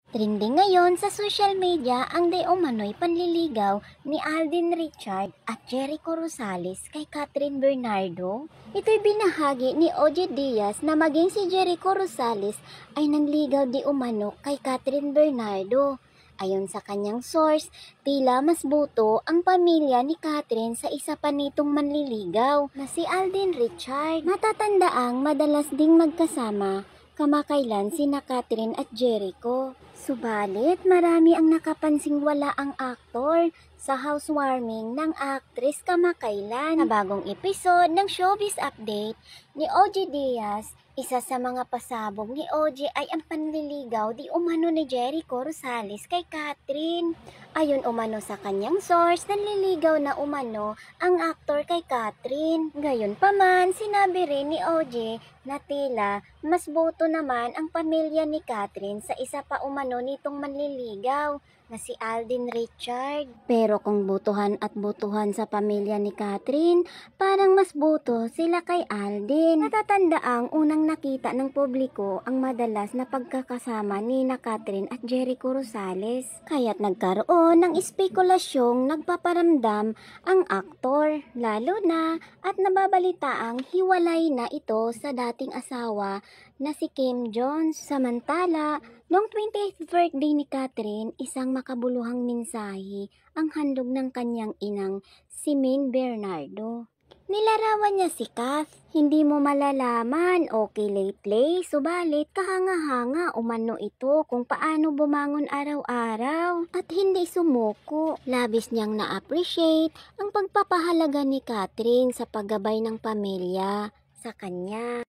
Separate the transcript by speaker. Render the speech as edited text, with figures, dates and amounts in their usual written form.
Speaker 1: Trending ngayon sa social media ang di umano'y panliligaw ni Alden Richard at Jericho Rosales kay Catherine Bernardo. Ito'y binahagi ni OG Diaz na maging si Jericho Rosales ay nangligaw di umano kay Catherine Bernardo. Ayon sa kanyang source, tila mas buto ang pamilya ni Catherine sa isa pa nitong manliligaw na si Alden Richard. Matatandaang madalas ding magkasama kamakailan sina Catherine at Jericho. Subalit marami ang nakapansing wala ang aktor sa housewarming ng actress kamakailan. Sa bagong episode ng Showbiz Update ni OG Diaz, isa sa mga pasabog ni OG ay ang panliligaw di umano ni Jericho Rosales kay Catherine. Ayon umano sa kanyang source, nanliligaw na umano ang aktor kay Catherine. Gayunpaman, sinabi rin ni OG na tila mas boto naman ang pamilya ni Catherine sa isa pa umano nitong manliligaw na si Alden Richard. Pero kung butuhan at butuhan sa pamilya ni Catherine, parang mas boto sila kay Alden. Natatandaang unang nakita ng publiko ang madalas na pagkakasama ni na Catherine at Jericho Rosales. Kaya't nagkaroon ng espekulasyong nagpaparamdam ang aktor, lalo na at nababalitaang hiwalay na ito sa dating asawa na si Kim Jones. Samantala, noong 20th birthday ni Catherine, isang makabuluhang mensahe ang handog ng kanyang inang si Min Bernardo. Nilarawan niya si Kath, hindi mo malalaman, okay lately, subalit kahanga-hanga umano ito kung paano bumangon araw-araw at hindi sumuko. Labis niyang na-appreciate ang pagpapahalaga ni Catherine sa paggabay ng pamilya sa kanya.